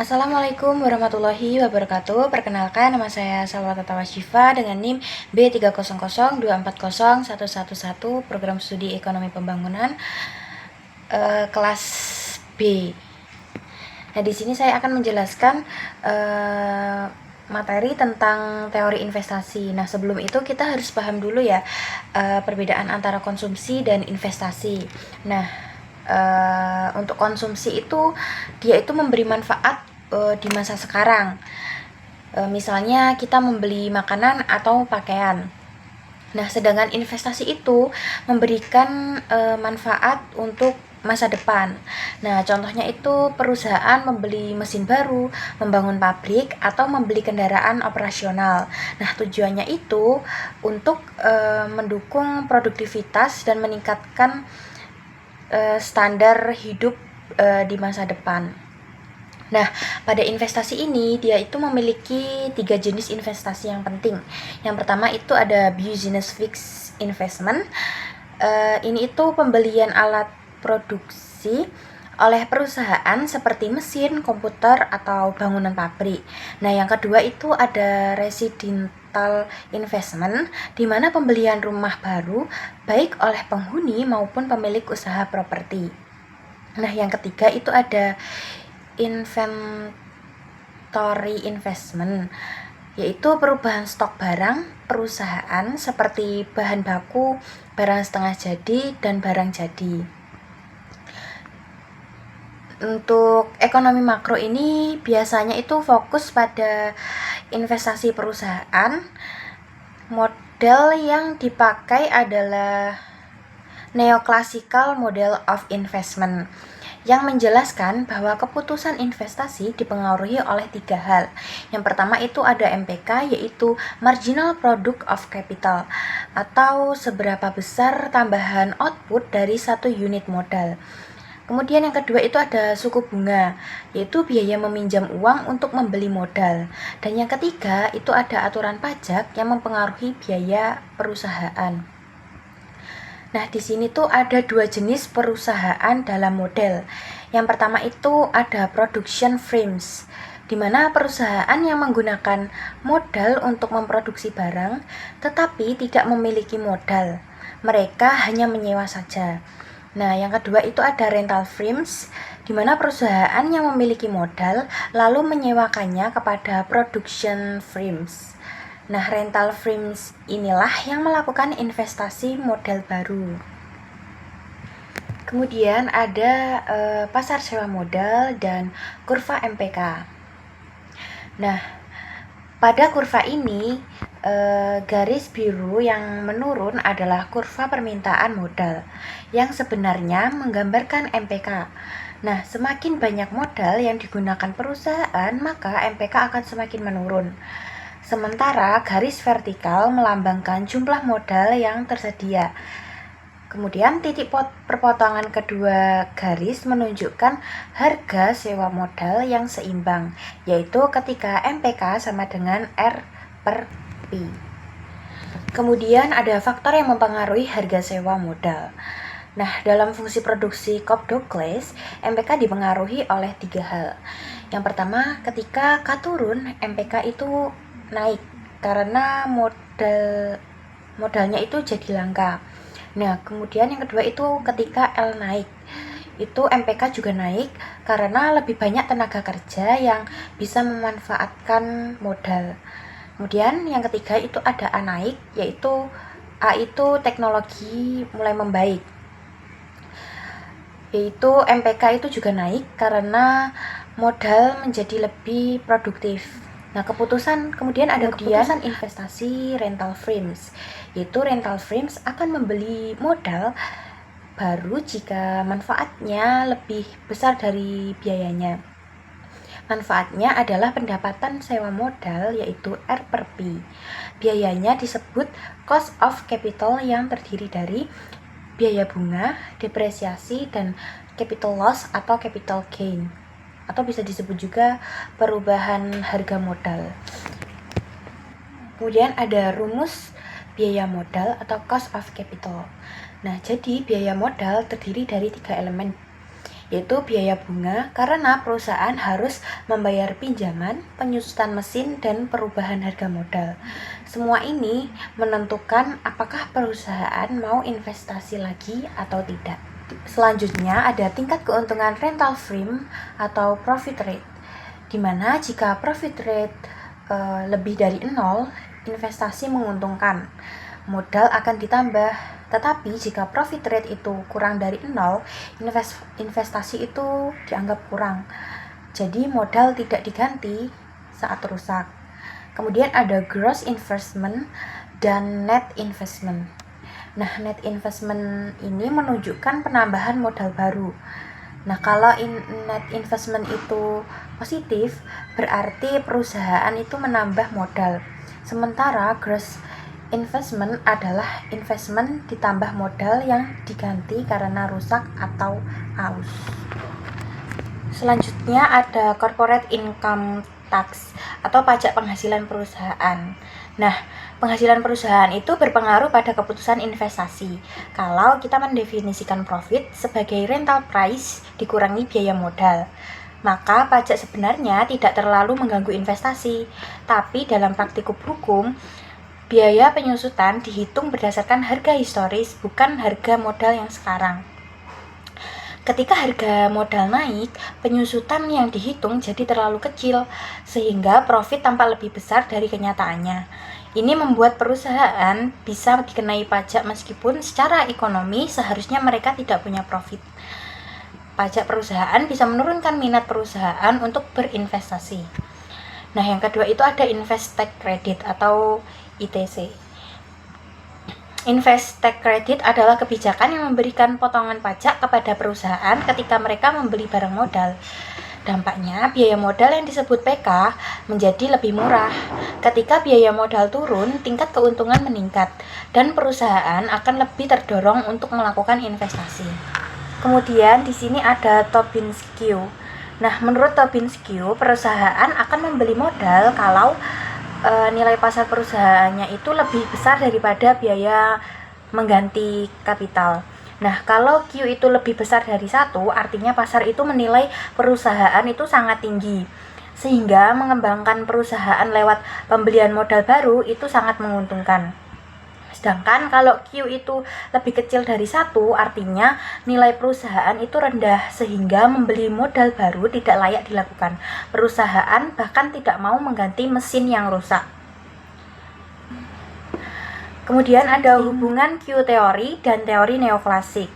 Assalamualaikum warahmatullahi wabarakatuh. Perkenalkan, nama saya Salwatata Wasyifa dengan NIM B300240111 Program Studi Ekonomi Pembangunan kelas B. Nah, di sini saya akan menjelaskan materi tentang teori investasi. Nah, sebelum itu kita harus paham dulu ya perbedaan antara konsumsi dan investasi. Nah, untuk konsumsi itu dia itu memberi manfaat di masa sekarang. Misalnya kita membeli makanan atau pakaian. Nah, sedangkan investasi itu memberikan manfaat untuk masa depan. Nah, contohnya itu perusahaan membeli mesin baru, membangun pabrik, atau membeli kendaraan operasional. Nah, tujuannya itu untuk mendukung produktivitas dan meningkatkan standar hidup di masa depan. Nah, pada investasi ini dia itu memiliki 3 jenis investasi yang penting. Yang pertama itu ada business fixed investment. Ini itu pembelian alat produksi oleh perusahaan seperti mesin, komputer, atau bangunan pabrik. Nah, yang kedua itu ada residential investment, di mana pembelian rumah baru baik oleh penghuni maupun pemilik usaha properti. Nah, yang ketiga itu ada inventory investment, yaitu perubahan stok barang perusahaan seperti bahan baku, barang setengah jadi, dan barang jadi. Untuk ekonomi makro ini biasanya itu fokus pada investasi perusahaan. Model yang dipakai adalah neoclassical model of investment, yang menjelaskan bahwa keputusan investasi dipengaruhi oleh 3 hal. Yang pertama itu ada MPK, yaitu Marginal Product of Capital, atau seberapa besar tambahan output dari satu unit modal. Kemudian yang kedua itu ada suku bunga, yaitu biaya meminjam uang untuk membeli modal. Dan yang ketiga itu ada aturan pajak yang mempengaruhi biaya perusahaan. Nah, di sini tuh ada 2 jenis perusahaan dalam model. Yang pertama itu ada production firms, di mana perusahaan yang menggunakan modal untuk memproduksi barang, tetapi tidak memiliki modal. Mereka hanya menyewa saja. Nah, yang kedua itu ada rental firms, di mana perusahaan yang memiliki modal lalu menyewakannya kepada production firms. Nah, rental firms inilah yang melakukan investasi modal baru. Kemudian ada pasar sewa modal dan kurva MPK. Nah, pada kurva ini garis biru yang menurun adalah kurva permintaan modal yang sebenarnya menggambarkan MPK. Nah, semakin banyak modal yang digunakan perusahaan, maka MPK akan semakin menurun. Sementara garis vertikal melambangkan jumlah modal yang tersedia. Kemudian titik perpotongan kedua garis menunjukkan harga sewa modal yang seimbang, yaitu ketika MPK sama dengan R per P. Kemudian ada faktor yang mempengaruhi harga sewa modal. Nah, dalam fungsi produksi Cobb-Douglas, MPK dipengaruhi oleh 3 hal. Yang pertama, ketika K turun, MPK itu naik karena modalnya itu jadi langka. Nah, kemudian yang kedua itu ketika L naik, itu MPK juga naik karena lebih banyak tenaga kerja yang bisa memanfaatkan modal. Kemudian yang ketiga itu ada A naik, yaitu A itu teknologi mulai membaik, yaitu MPK itu juga naik karena modal menjadi lebih produktif. Nah, kemudian ada keputusan investasi rental firms, yaitu rental firms akan membeli modal baru jika manfaatnya lebih besar dari biayanya. Manfaatnya adalah pendapatan sewa modal, yaitu R per P. Biayanya disebut cost of capital yang terdiri dari biaya bunga, depresiasi, dan capital loss atau capital gain, atau bisa disebut juga perubahan harga modal. Kemudian ada rumus biaya modal atau cost of capital. Nah, jadi biaya modal terdiri dari 3 elemen. yaitu biaya bunga karena perusahaan harus membayar pinjaman, penyusutan mesin, dan perubahan harga modal. Semua ini menentukan apakah perusahaan mau investasi lagi atau tidak. Selanjutnya ada tingkat keuntungan rental firm atau profit rate, di mana jika profit rate lebih dari 0, investasi menguntungkan, modal akan ditambah. Tetapi jika profit rate itu kurang dari 0, investasi itu dianggap kurang. Jadi modal tidak diganti saat rusak. Kemudian ada gross investment dan net investment. Nah, net investment ini menunjukkan penambahan modal baru. Nah, kalau net investment itu positif, berarti perusahaan itu menambah modal. Sementara gross investment adalah investment ditambah modal yang diganti karena rusak atau aus. Selanjutnya ada corporate income tax atau pajak penghasilan perusahaan. Nah, penghasilan perusahaan itu berpengaruh pada keputusan investasi. Kalau kita mendefinisikan profit sebagai rental price dikurangi biaya modal, maka pajak sebenarnya tidak terlalu mengganggu investasi. Tapi dalam praktikum hukum, biaya penyusutan dihitung berdasarkan harga historis, bukan harga modal yang sekarang. Ketika harga modal naik, penyusutan yang dihitung jadi terlalu kecil, sehingga profit tampak lebih besar dari kenyataannya. Ini membuat perusahaan bisa dikenai pajak meskipun secara ekonomi seharusnya mereka tidak punya profit. Pajak perusahaan bisa menurunkan minat perusahaan untuk berinvestasi. Nah, yang kedua itu ada Invest Tax Credit atau ITC. Invest Tax Credit adalah kebijakan yang memberikan potongan pajak kepada perusahaan ketika mereka membeli barang modal. Dampaknya, biaya modal yang disebut PK menjadi lebih murah. Ketika biaya modal turun, tingkat keuntungan meningkat, dan perusahaan akan lebih terdorong untuk melakukan investasi. Kemudian di sini ada Tobin Skew. Nah, menurut Tobin Skew, perusahaan akan membeli modal kalau nilai pasar perusahaannya itu lebih besar daripada biaya mengganti kapital. Nah, kalau Q itu lebih besar dari 1, artinya pasar itu menilai perusahaan itu sangat tinggi, sehingga mengembangkan perusahaan lewat pembelian modal baru itu sangat menguntungkan. Sedangkan kalau Q itu lebih kecil dari 1, artinya nilai perusahaan itu rendah, sehingga membeli modal baru tidak layak dilakukan. Perusahaan bahkan tidak mau mengganti mesin yang rusak. Kemudian ada hubungan Q teori dan teori neoklasik.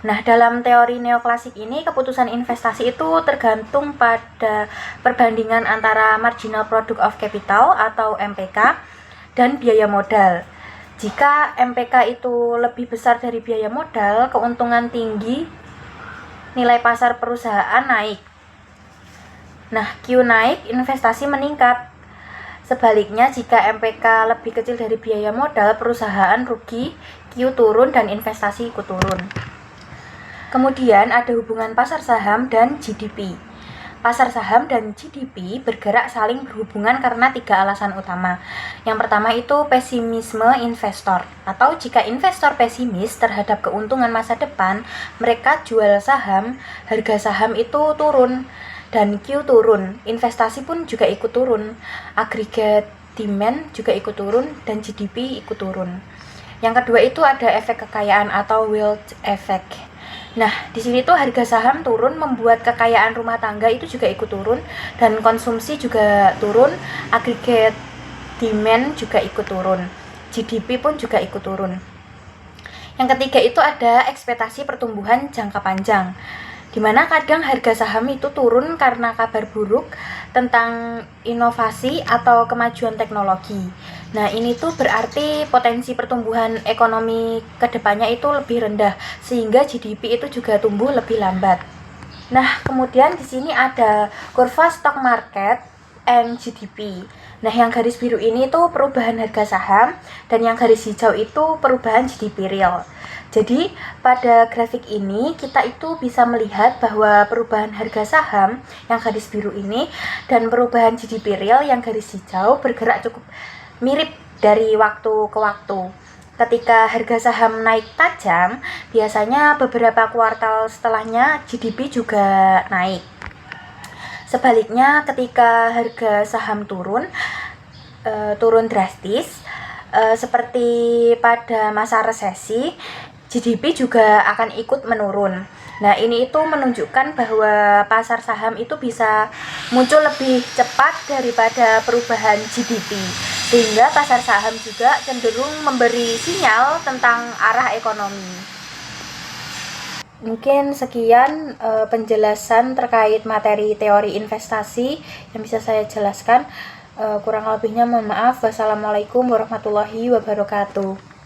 Nah, dalam teori neoklasik ini keputusan investasi itu tergantung pada perbandingan antara marginal product of capital atau MPK dan biaya modal. Jika MPK itu lebih besar dari biaya modal, keuntungan tinggi, nilai pasar perusahaan naik. Nah, Q naik, investasi meningkat. Sebaliknya, jika MPK lebih kecil dari biaya modal, perusahaan rugi, Q turun, dan investasi ikut turun. Kemudian ada hubungan pasar saham dan GDP. Pasar saham dan GDP bergerak saling berhubungan karena 3 alasan utama. Yang pertama itu pesimisme investor, atau jika investor pesimis terhadap keuntungan masa depan, mereka jual saham, harga saham itu turun, dan Q turun, investasi pun juga ikut turun, agregat demand juga ikut turun, dan GDP ikut turun. Yang kedua itu ada efek kekayaan atau wealth effect. Nah, di sini tuh harga saham turun membuat kekayaan rumah tangga itu juga ikut turun, dan konsumsi juga turun, agregat demand juga ikut turun, GDP pun juga ikut turun. Yang ketiga itu ada ekspektasi pertumbuhan jangka panjang, di mana kadang harga saham itu turun karena kabar buruk tentang inovasi atau kemajuan teknologi. Nah, ini tuh berarti potensi pertumbuhan ekonomi kedepannya itu lebih rendah, sehingga GDP itu juga tumbuh lebih lambat. Nah, kemudian di sini ada kurva stock market and GDP. Nah, yang garis biru ini tuh perubahan harga saham, dan yang garis hijau itu perubahan GDP real. Jadi, pada grafik ini kita itu bisa melihat bahwa perubahan harga saham yang garis biru ini dan perubahan GDP real yang garis hijau bergerak cukup mirip dari waktu ke waktu. ketika harga saham naik tajam, biasanya beberapa kuartal setelahnya GDP juga naik. Sebaliknya, ketika harga saham turun drastis, seperti pada masa resesi, GDP juga akan ikut menurun. Nah, ini itu menunjukkan bahwa pasar saham itu bisa muncul lebih cepat daripada perubahan GDP, sehingga pasar saham juga cenderung memberi sinyal tentang arah ekonomi. Mungkin sekian penjelasan terkait materi teori investasi yang bisa saya jelaskan. Kurang lebihnya mohon maaf. Wassalamualaikum warahmatullahi wabarakatuh.